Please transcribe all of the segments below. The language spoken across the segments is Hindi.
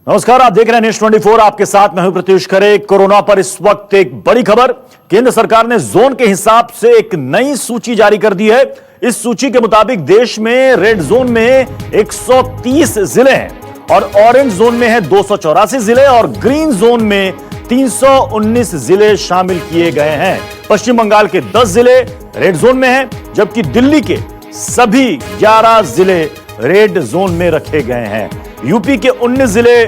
नमस्कार, आप देख रहे हैं न्यूज़ 24। आपके साथ मैं हूं प्रत्युष खरे। कोरोना पर इस वक्त एक बड़ी खबर। केंद्र सरकार ने जोन के हिसाब से एक नई सूची जारी कर दी है। इस सूची के मुताबिक देश में रेड जोन में 130 जिले हैं और ऑरेंज जोन में है 284 जिले और ग्रीन जोन में 319 जिले शामिल किए गए हैं। पश्चिम बंगाल के 10 जिले रेड जोन में हैं, जबकि दिल्ली के सभी 11 जिले रेड जोन में रखे गए हैं। यूपी के 19 जिले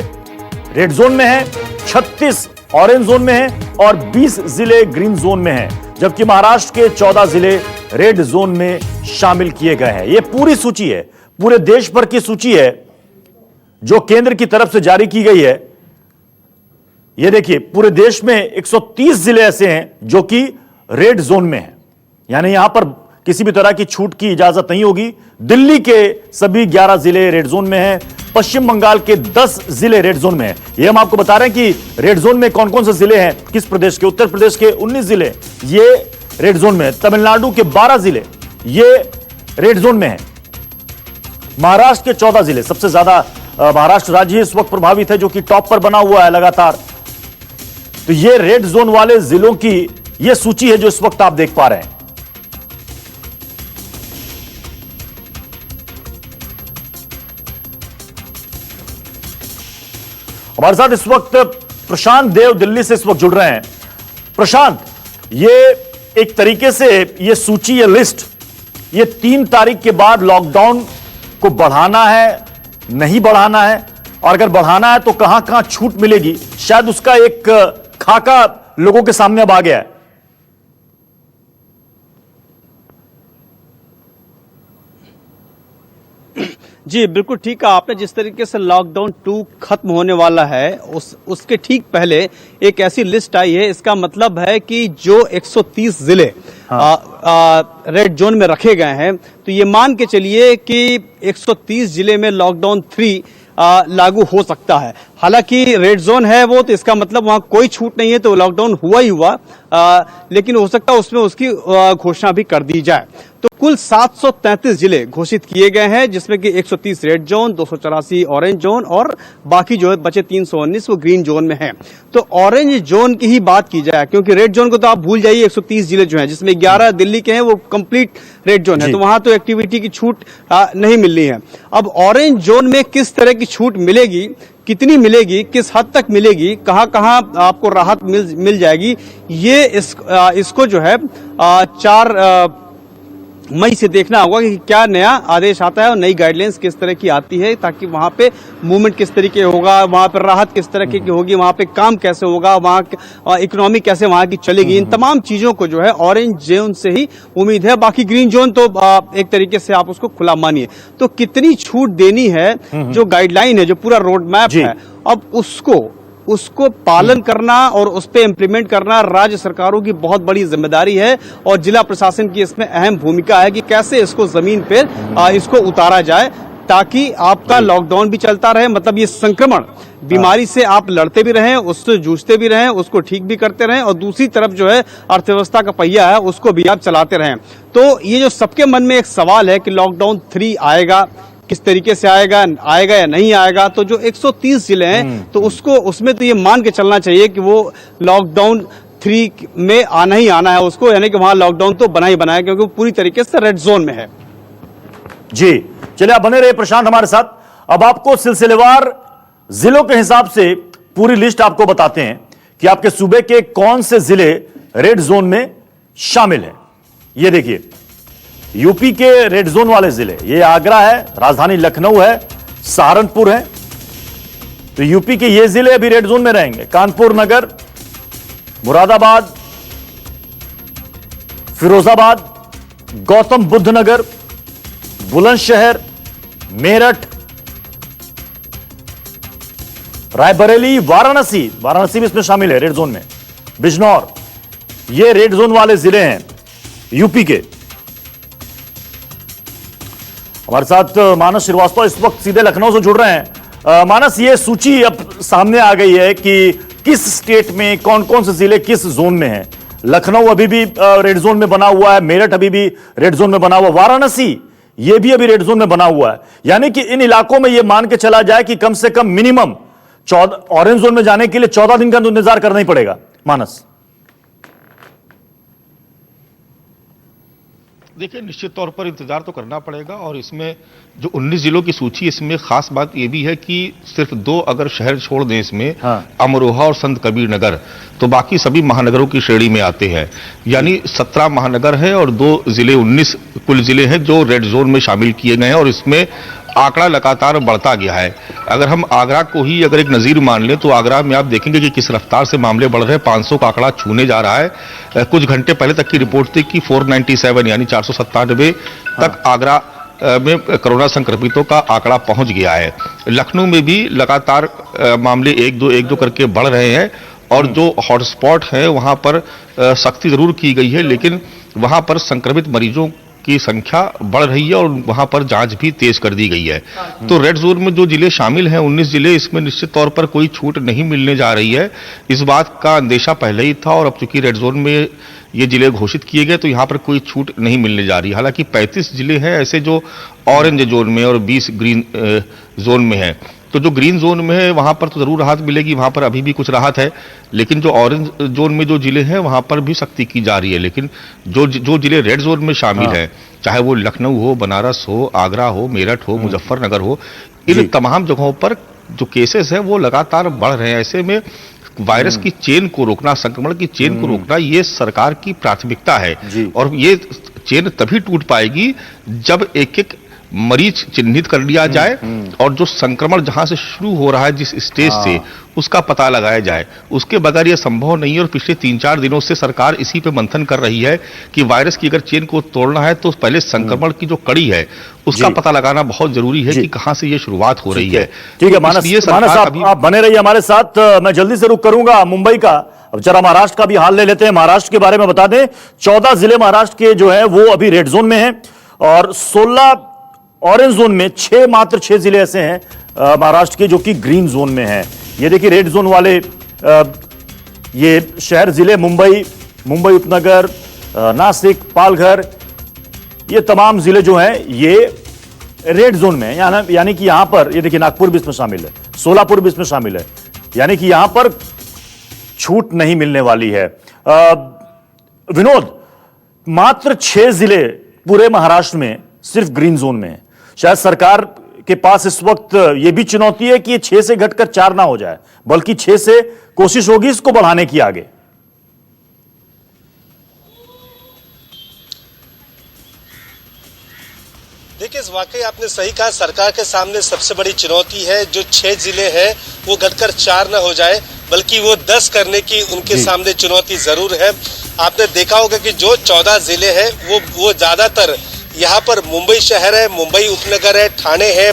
रेड जोन में हैं, 36 ऑरेंज जोन में हैं और 20 जिले ग्रीन जोन में हैं, जबकि महाराष्ट्र के 14 जिले रेड जोन में शामिल किए गए हैं। यह पूरी सूची है, पूरे देश भर की सूची है जो केंद्र की तरफ से जारी की गई है। यह देखिए, पूरे देश में 130 जिले ऐसे हैं जो कि रेड जोन में हैं, यानी यहां पर किसी भी तरह की छूट की इजाजत नहीं होगी। दिल्ली के सभी 11 जिले रेड जोन में हैं, पश्चिम बंगाल के 10 जिले रेड जोन में हैं। ये हम आपको बता रहे हैं कि रेड जोन में कौन कौन से जिले हैं, किस प्रदेश के। उत्तर प्रदेश के 19 जिले ये रेड जोन में हैं, तमिलनाडु के 12 जिले ये रेड जोन में हैं, महाराष्ट्र के 14 जिले, सबसे ज्यादा महाराष्ट्र राज्य इस वक्त प्रभावित है जो कि टॉप पर बना हुआ है लगातार। तो ये रेड जोन वाले जिलों की यह सूची है जो इस वक्त आप देख पा रहे हैं। हमारे साथ इस वक्त प्रशांत देव दिल्ली से इस वक्त जुड़ रहे हैं। प्रशांत, ये एक तरीके से ये सूची, ये लिस्ट, ये 3 तारीख के बाद लॉकडाउन को बढ़ाना है, नहीं बढ़ाना है, और अगर बढ़ाना है तो कहां कहां छूट मिलेगी, शायद उसका एक खाका लोगों के सामने अब आ गया है। जी बिल्कुल ठीक है आपने। जिस तरीके से लॉकडाउन 2 खत्म होने वाला है उसके ठीक पहले एक ऐसी लिस्ट आई है। इसका मतलब है कि जो 130 जिले रेड जोन में रखे गए हैं, तो ये मान के चलिए कि 130 जिले में लॉकडाउन 3 लागू हो सकता है। हालांकि रेड जोन है वो, तो इसका मतलब वहां कोई छूट नहीं है, तो लॉकडाउन हुआ ही हुआ, लेकिन हो सकता है उसमें उसकी घोषणा भी कर दी जाए। तो कुल 733 जिले घोषित किए गए हैं, जिसमें कि 130 रेड जोन, 284 ऑरेंज जोन और बाकी जो है बचे 319 वो ग्रीन जोन में हैं। तो ऑरेंज जोन की ही बात की जाए, क्योंकि रेड जोन को तो आप भूल जाइए, 130 जिले जो हैं जिसमें 11 दिल्ली के हैं वो कंप्लीट रेड जोन है, तो वहां तो एक्टिविटी की छूट नहीं मिलनी है। अब ऑरेंज जोन में किस तरह की छूट मिलेगी, कितनी मिलेगी, किस हद तक मिलेगी, कहां कहां आपको राहत मिल जाएगी, ये इसको जो है 4 मई से देखना होगा कि क्या नया आदेश आता है और नई गाइडलाइंस किस तरह की आती है, ताकि वहां पे मूवमेंट किस तरीके होगा, वहां पर राहत किस तरह की होगी, वहां पे काम कैसे होगा, वहां इकोनॉमी कैसे वहां की चलेगी, इन तमाम चीजों को जो है ऑरेंज जोन से ही उम्मीद है। बाकी ग्रीन जोन तो एक तरीके से आप उसको खुला मानिए। तो कितनी छूट देनी है, जो गाइडलाइन है, जो पूरा रोड मैप है, अब उसको पालन करना और उस पर इम्प्लीमेंट करना राज्य सरकारों की बहुत बड़ी जिम्मेदारी है, और जिला प्रशासन की इसमें अहम भूमिका है कि कैसे इसको जमीन पर इसको उतारा जाए, ताकि आपका लॉकडाउन भी चलता रहे। मतलब ये संक्रमण बीमारी से आप लड़ते भी रहें, उससे जूझते भी रहें, उसको ठीक भी करते रहें, और दूसरी तरफ जो है अर्थव्यवस्था का पहिया है उसको भी आप चलाते रहें। तो ये जो सबके मन में एक सवाल है कि लॉकडाउन 3 आएगा, किस तरीके से आएगा या नहीं आएगा। तो जो 130 जिले हैं तो उसमें तो ये मान के चलना चाहिए कि वो लॉकडाउन 3 में आना ही आना है उसको, यानी कि वहां लॉकडाउन तो बना ही बना है, क्योंकि वो पूरी तरीके से रेड जोन में है। जी चलिए, आप बने रहे प्रशांत हमारे साथ। अब आपको सिलसिलेवार जिलों के हिसाब से पूरी लिस्ट आपको बताते हैं कि आपके सूबे के कौन से जिले रेड जोन में शामिल है। ये देखिए, यूपी के रेड जोन वाले जिले, ये आगरा है, राजधानी लखनऊ है, सहारनपुर है। तो यूपी के ये जिले अभी रेड जोन में रहेंगे। कानपुर नगर, मुरादाबाद, फिरोजाबाद, गौतम बुद्ध नगर, बुलंदशहर, मेरठ, रायबरेली, वाराणसी भी इसमें शामिल है रेड जोन में, बिजनौर, ये रेड जोन वाले जिले हैं यूपी के। हमारे साथ मानस श्रीवास्तव इस वक्त सीधे लखनऊ से जुड़ रहे हैं। मानस, ये सूची अब सामने आ गई है कि किस स्टेट में कौन कौन से जिले किस जोन में हैं। लखनऊ अभी भी रेड जोन में बना हुआ है, मेरठ अभी भी रेड जोन में बना हुआ, वाराणसी ये भी अभी रेड जोन में बना हुआ है। यानी कि इन इलाकों में यह मान के चला जाए कि कम से कम मिनिमम ऑरेंज जोन में जाने के लिए 14 दिन का इंतजार करना ही पड़ेगा। मानस, देखिए, निश्चित तौर पर इंतजार तो करना पड़ेगा। और इसमें जो 19 जिलों की सूची, इसमें खास बात यह भी है कि सिर्फ 2 अगर शहर छोड़ दें इसमें, अमरोहा और संत कबीर नगर, तो बाकी सभी महानगरों की श्रेणी में आते हैं। यानी 17 महानगर है और 2 जिले, 19 कुल जिले हैं जो रेड जोन में शामिल किए गए हैं। और इसमें आंकड़ा लगातार बढ़ता गया है। अगर हम आगरा को ही अगर एक नजीर मान लें तो आगरा में आप देखेंगे कि किस रफ्तार से मामले बढ़ रहे हैं। 500 का आंकड़ा छूने जा रहा है। कुछ घंटे पहले तक की रिपोर्ट थी कि 497 यानी 497 तक आगरा में कोरोना संक्रमितों का आंकड़ा पहुंच गया है। लखनऊ में भी लगातार मामले 1-2 करके बढ़ रहे हैं। और जो हॉटस्पॉट है वहां पर सख्ती जरूर की गई है, लेकिन वहां पर संक्रमित मरीजों की संख्या बढ़ रही है और वहां पर जांच भी तेज कर दी गई है। तो रेड जोन में जो जिले शामिल हैं, 19 जिले, इसमें निश्चित तौर पर कोई छूट नहीं मिलने जा रही है। इस बात का अंदेशा पहले ही था। और अब चूंकि रेड जोन में ये जिले घोषित किए गए तो यहां पर कोई छूट नहीं मिलने जा रही। हालांकि 35 जिले हैं ऐसे जो ऑरेंज जोन में और 20 ग्रीन जोन में है। तो जो ग्रीन जोन में है वहां पर तो जरूर राहत मिलेगी, वहां पर अभी भी कुछ राहत है। लेकिन जो ऑरेंज जोन में जो जिले हैं वहां पर भी सख्ती की जा रही है। लेकिन जो जिले रेड जोन में शामिल हैं, चाहे वो लखनऊ हो, बनारस हो, आगरा हो, मेरठ हो, मुजफ्फरनगर हो, इन तमाम जगहों पर जो केसेस हैं वो लगातार बढ़ रहे हैं। ऐसे में वायरस की चेन को रोकना, संक्रमण की चेन को रोकना, ये सरकार की प्राथमिकता है। और ये चेन तभी टूट पाएगी जब एक मरीज चिन्हित कर लिया जाए और जो संक्रमण जहां से शुरू हो रहा है, जिस स्टेज से, उसका पता लगाया जाए। उसके बगैर यह संभव नहीं है। और पिछले 3-4 दिनों से सरकार इसी पे मंथन कर रही है कि वायरस की अगर चेन को तोड़ना है तो पहले संक्रमण की जो कड़ी है उसका पता लगाना बहुत जरूरी है कि कहां से ये शुरुआत हो रही है। ठीक है मानस, आप बने रहिए हमारे साथ। मैं जल्दी से रुक करूंगा मुंबई का। अब जरा महाराष्ट्र का भी हाल ले लेते हैं। महाराष्ट्र के बारे में बता दें, 14 जिले महाराष्ट्र के जो है वो अभी रेड जोन में है और 16 ऑरेंज जोन में, मात्र 6 जिले ऐसे हैं महाराष्ट्र के जो कि ग्रीन जोन में हैं। ये देखिए रेड जोन वाले ये शहर जिले मुंबई उपनगर, नासिक, पालघर, ये तमाम जिले जो हैं ये रेड जोन में हैं। यानी कि यहां पर ये देखिए नागपुर भी इसमें शामिल है, सोलापुर भी इसमें शामिल है। यानी कि यहां पर छूट नहीं मिलने वाली है। विनोद, मात्र 6 जिले पूरे महाराष्ट्र में सिर्फ ग्रीन जोन में है। शायद सरकार के पास इस वक्त यह भी चुनौती है कि 6 से घटकर 4 ना हो जाए, बल्कि 6 से कोशिश होगी इसको बढ़ाने की आगे। देखिए, वाकई आपने सही कहा, सरकार के सामने सबसे बड़ी चुनौती है जो 6 जिले हैं वो घटकर 4 न हो जाए, बल्कि वो 10 करने की उनके सामने चुनौती जरूर है। आपने देखा होगा कि जो 14 जिले हैं वो ज्यादातर यहाँ पर मुंबई शहर है, मुंबई उपनगर है, ठाणे है,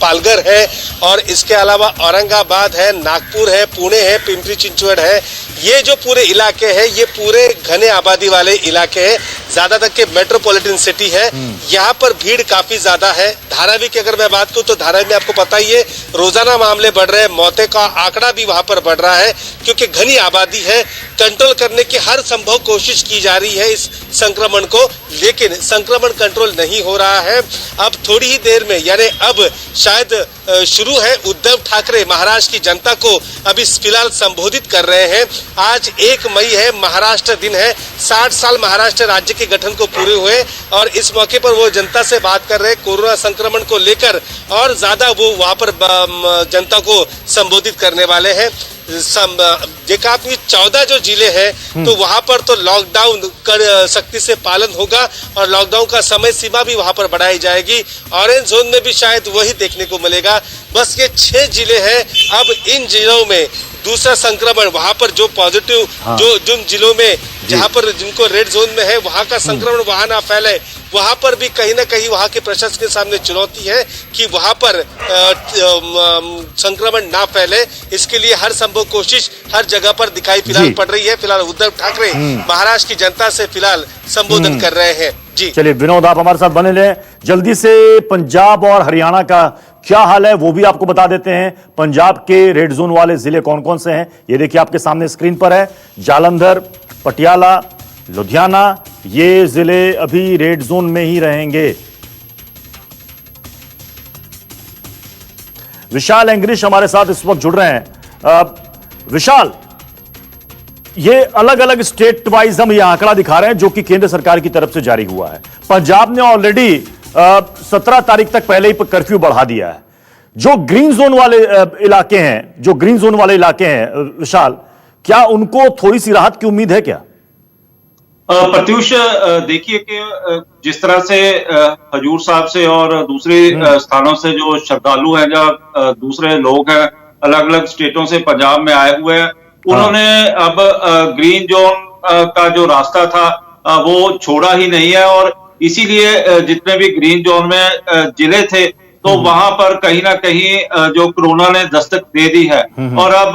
पालघर है और इसके अलावा औरंगाबाद है, नागपुर है, पुणे है, पिंपरी चिंचवड़ है। ये जो पूरे इलाके हैं ये पूरे घने आबादी वाले इलाके हैं, ज्यादातर के मेट्रोपॉलिटन सिटी है। यहाँ पर भीड़ काफी ज्यादा है। धारावी की अगर मैं बात करूँ तो धारावी में आपको पता ही है रोजाना मामले बढ़ रहे हैं, मौतें का आंकड़ा भी वहां पर बढ़ रहा है क्योंकि घनी आबादी है। कंट्रोल करने की हर संभव कोशिश की जा रही है इस संक्रमण को, लेकिन संक्रमण कंट्रोल नहीं हो रहा है। अब थोड़ी ही देर में, यानी अब शायद शुरू है, उद्धव ठाकरे महाराष्ट्र की जनता को अभी फिलहाल संबोधित कर रहे हैं। आज 1 मई है, महाराष्ट्र दिन है। 60 साल महाराष्ट्र राज्य के गठन को पूरे हुए और इस मौके पर वो जनता से बात कर रहे हैं कोरोना संक्रमण को लेकर, और ज्यादा वो वहां पर जनता को संबोधित करने वाले हैं। देखा आपने 14 जो जिले हैं तो वहां पर तो लॉकडाउन सख्ती से पालन होगा और लॉकडाउन का समय सीमा भी वहां पर बढ़ाई जाएगी। ऑरेंज जोन में भी शायद वही देखने को मिलेगा। बस ये 6 जिले हैं। अब इन जिलों में दूसरा संक्रमण, वहां पर जो पॉजिटिव जो जिन जिलों में जहां पर जिनको रेड जोन में है वहां का संक्रमण वहां ना फैले, वहां पर भी कहीं ना कहीं वहां के प्रशासन के सामने चुनौती है कि वहां पर संक्रमण ना फैले। इसके लिए हर संभव कोशिश हर जगह पर दिखाई फिलहाल पड़ रही है। फिलहाल उद्धव ठाकरे महाराष्ट्र की जनता से फिलहाल संबोधन कर रहे हैं। जी चलिए विनोद, आप हमारे साथ बने रहे। जल्दी से पंजाब और हरियाणा का क्या हाल है वो भी आपको बता देते हैं। पंजाब के रेड जोन वाले जिले कौन कौन से हैं ये देखिए आपके सामने स्क्रीन पर है। जालंधर, पटियाला, लुधियाना, ये जिले अभी रेड जोन में ही रहेंगे। विशाल एंग्रिश हमारे साथ इस वक्त जुड़ रहे हैं। विशाल, ये अलग अलग स्टेट वाइज हम ये आंकड़ा दिखा रहे हैं जो कि केंद्र सरकार की तरफ से जारी हुआ है। पंजाब ने ऑलरेडी 17 तारीख तक पहले ही कर्फ्यू बढ़ा दिया है। जो ग्रीन जोन वाले इलाके हैं, विशाल, क्या उनको थोड़ी सी राहत की उम्मीद है क्या? प्रत्युष, देखिए कि जिस तरह से हजूर साहब से और दूसरे स्थानों से जो श्रद्धालु हैं, जो दूसरे लोग हैं अलग अलग स्टेटों से पंजाब में आए हुए हैं, उन्होंने अब ग्रीन जोन का जो रास्ता था वो छोड़ा ही नहीं है। और इसीलिए जितने भी ग्रीन जोन में जिले थे तो वहां पर कहीं ना कहीं जो कोरोना ने दस्तक दे दी है और अब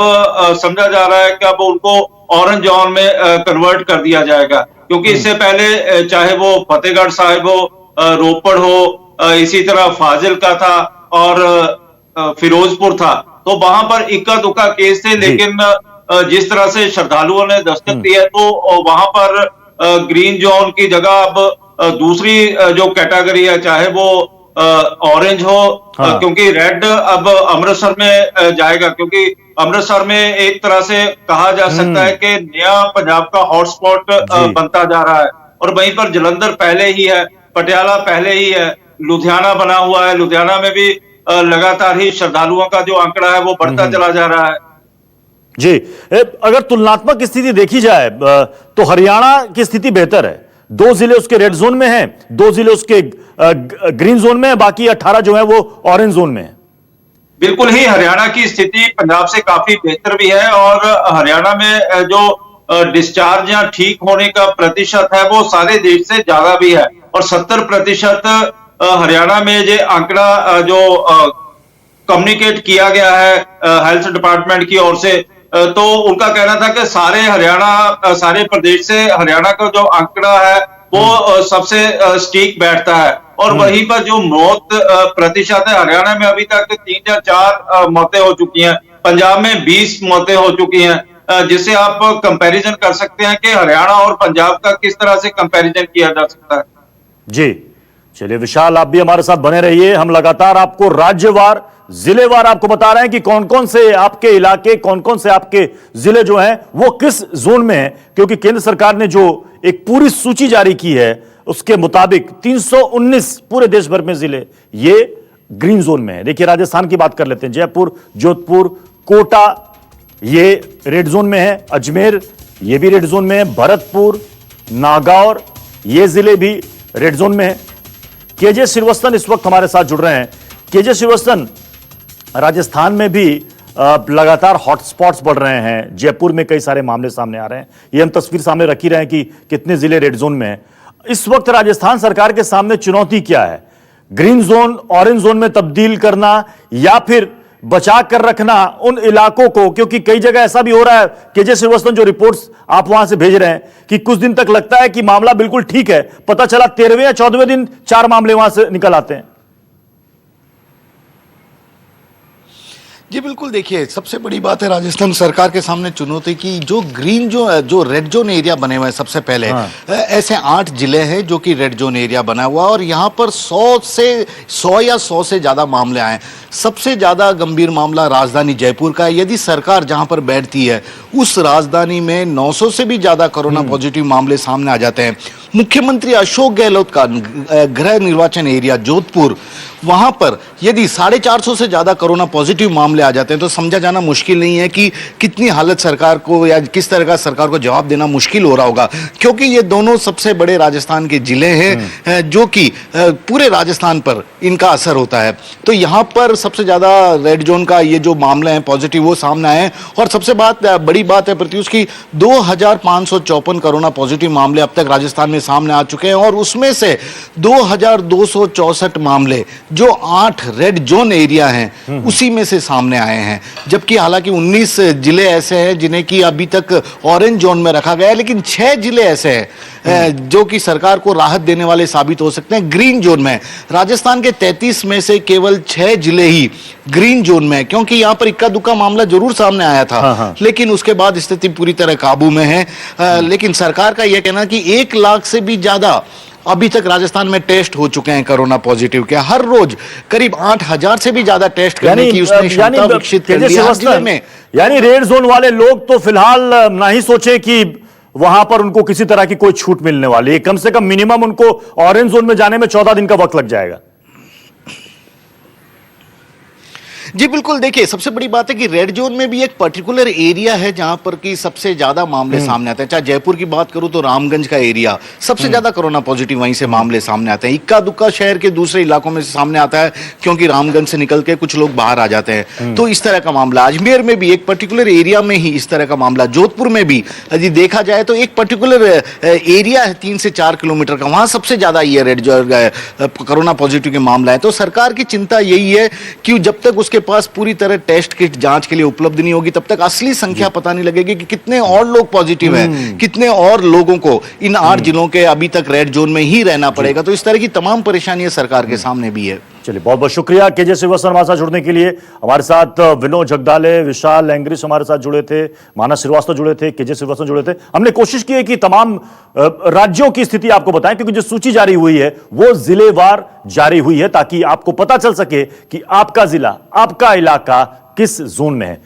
समझा जा रहा है कि अब उनको ऑरेंज जोन में कन्वर्ट कर दिया जाएगा, क्योंकि इससे पहले चाहे वो फतेहगढ़ साहिब हो, रोपड़ हो, इसी तरह फाजिल का था और फिरोजपुर था, तो वहां पर इक्का दुक्का केस थे। लेकिन जिस तरह से श्रद्धालुओं ने दस्तक दी है तो वहां पर ग्रीन जोन की जगह अब दूसरी जो कैटेगरी है, चाहे वो ऑरेंज हो, क्योंकि रेड अब अमृतसर में जाएगा, क्योंकि अमृतसर में एक तरह से कहा जा सकता है कि नया पंजाब का हॉटस्पॉट बनता जा रहा है। और वहीं पर जलंधर पहले ही है, पटियाला पहले ही है, लुधियाना बना हुआ है। लुधियाना में भी लगातार ही श्रद्धालुओं का जो आंकड़ा है वो बढ़ता चला जा रहा है। जी, अगर तुलनात्मक स्थिति देखी जाए तो हरियाणा की स्थिति बेहतर है। 2 जिले उसके रेड जोन में हैं, 2 जिले उसके ग्रीन जोन में है, बाकी 18 जो है वो ऑरेंज जोन में है। बिल्कुल ही हरियाणा की स्थिति पंजाब से काफी बेहतर भी है और हरियाणा में जो डिस्चार्ज या ठीक होने का प्रतिशत है वो सारे देश से ज्यादा भी है। और 70% हरियाणा में ये आंकड़ा जो कम्युनिकेट किया गया है हेल्थ डिपार्टमेंट की ओर से, तो उनका कहना था कि सारे प्रदेश से हरियाणा का जो आंकड़ा है वो सबसे स्टीक बैठता है। और वहीं पर जो मौत प्रतिशत है, हरियाणा में अभी तक 3 या 4 मौतें हो चुकी हैं, पंजाब में 20 मौतें हो चुकी हैं, जिससे आप कंपैरिजन कर सकते हैं कि हरियाणा और पंजाब का किस तरह से कंपैरिजन किया जा सकता है। जी, चलिए विशाल, आप भी हमारे साथ बने रहिए। हम लगातार आपको राज्यवार, जिलेवार आपको बता रहे हैं कि कौन कौन से आपके इलाके, कौन कौन से आपके जिले जो हैं वो किस जोन में हैं, क्योंकि केंद्र सरकार ने जो एक पूरी सूची जारी की है उसके मुताबिक 319 पूरे देश भर में जिले ये ग्रीन जोन में है। देखिए, राजस्थान की बात कर लेते हैं। जयपुर, जोधपुर, कोटा ये रेड जोन में है, अजमेर ये भी रेड जोन में है, भरतपुर, नागौर ये जिले भी रेड जोन में है। केजे श्रीवास्तव इस वक्त हमारे साथ जुड़ रहे हैं। केजे श्रीवास्तव, राजस्थान में भी लगातार हॉटस्पॉट्स बढ़ रहे हैं, जयपुर में कई सारे मामले सामने आ रहे हैं। ये हम तस्वीर सामने रख ही रहे हैं कि कितने जिले रेड जोन में हैं। इस वक्त राजस्थान सरकार के सामने चुनौती क्या है? ग्रीन जोन ऑरेंज जोन में तब्दील करना या फिर बचा कर रखना उन इलाकों को, क्योंकि कई जगह ऐसा भी हो रहा है केजे श्रीवास्तव, जो रिपोर्ट्स आप वहां से भेज रहे हैं कि कुछ दिन तक लगता है कि मामला बिल्कुल ठीक है, पता चला 13वें या 14वें दिन 4 मामले वहां से निकल आते हैं। जी बिल्कुल, देखिए सबसे बड़ी बात है राजस्थान सरकार के सामने चुनौती की जो ग्रीन जो रेड जोन एरिया बने हुए हैं। सबसे पहले ऐसे 8 जिले हैं जो कि रेड जोन एरिया बना हुआ है और यहाँ पर 100 या 100 से ज़्यादा मामले आए। सबसे ज़्यादा गंभीर मामला राजधानी जयपुर का है। यदि सरकार जहाँ पर बैठती है उस राजधानी में 900 से भी ज़्यादा कोरोना पॉजिटिव मामले सामने आ जाते हैं। मुख्यमंत्री अशोक गहलोत का गृह निर्वाचन एरिया जोधपुर, वहां पर यदि 450 से ज्यादा कोरोना पॉजिटिव मामले आ जाते हैं तो समझा जाना मुश्किल नहीं है कि कितनी हालत सरकार को या किस तरह का सरकार को जवाब देना मुश्किल हो रहा होगा, क्योंकि ये दोनों सबसे बड़े राजस्थान के जिले हैं जो कि पूरे राजस्थान पर इनका असर होता है। तो यहाँ पर सबसे ज्यादा रेड जोन का ये जो मामले हैं पॉजिटिव वो सामने आए। और सबसे बड़ी बात है प्रत्युष की 2554 कोरोना पॉजिटिव मामले अब तक राजस्थान में सामने आ चुके हैं और उसमें से 2264 मामले जो 8 रेड जोन एरिया हैं उसी में से सामने आए हैं। जबकि हालांकि 19 जिले ऐसे हैं जिन्हें कि अभी तक ऑरेंज जोन में रखा गया है, लेकिन 6 जिले ऐसे हैं जो कि सरकार को राहत देने वाले साबित हो सकते हैं ग्रीन जोन में। राजस्थान के 33 में से केवल 6 जिले ही ग्रीन जोन में, क्योंकि यहाँ पर इक्का दुक्का मामला जरूर सामने आया था लेकिन उसके बाद स्थिति पूरी तरह काबू में है। लेकिन सरकार का यह कहना कि 1 लाख से भी ज्यादा अभी तक राजस्थान में टेस्ट हो चुके हैं कोरोना पॉजिटिव के, हर रोज करीब 8,000 से भी ज्यादा टेस्ट करने की उसने क्षमता विकसित कर ली है जिले में। यानी रेड जोन वाले लोग तो फिलहाल ना ही सोचे कि वहां पर उनको किसी तरह की कोई छूट मिलने वाली है, कम से कम मिनिमम उनको ऑरेंज जोन में जाने में 14 दिन का वक्त लग जाएगा। जी बिल्कुल, देखिए सबसे बड़ी बात है कि रेड जोन में भी एक पर्टिकुलर एरिया है जहां पर कि सबसे ज्यादा मामले सामने आते हैं। चाहे जयपुर की बात करूं तो रामगंज का एरिया सबसे ज्यादा कोरोना पॉजिटिव वहीं से मामले सामने आते हैं। इक्का दुक्का शहर के दूसरे इलाकों में से सामने आता है क्योंकि रामगंज से निकल के कुछ लोग बाहर आ जाते हैं। तो इस तरह का मामला अजमेर में भी एक पर्टिकुलर एरिया में ही इस तरह का मामला, जोधपुर में भी यदि देखा जाए तो एक पर्टिकुलर एरिया है 3 से 4 किलोमीटर का, वहां सबसे ज्यादा ये रेड जो कोरोना पॉजिटिव के मामला है। तो सरकार की चिंता यही है कि जब तक उसके पास पूरी तरह टेस्ट किट जांच के लिए उपलब्ध नहीं होगी तब तक असली संख्या पता नहीं लगेगी कि कितने और लोग पॉजिटिव हैं, कितने और लोगों को इन 8 जिलों के अभी तक रेड जोन में ही रहना पड़ेगा। तो इस तरह की तमाम परेशानियां सरकार के सामने भी है। चलिए, बहुत बहुत शुक्रिया केजे श्रीवास्तव हमारे साथ जुड़ने के लिए। हमारे साथ विनोद जगदाले, विशाल एंग्रिस हमारे साथ जुड़े थे, मानस श्रीवास्तव जुड़े थे, केजे श्रीवास्तव जुड़े थे। हमने कोशिश की है कि तमाम राज्यों की स्थिति आपको बताएं, क्योंकि जो सूची जारी हुई है वो जिलेवार जारी हुई है ताकि आपको पता चल सके कि आपका जिला, आपका इलाका किस जोन में है।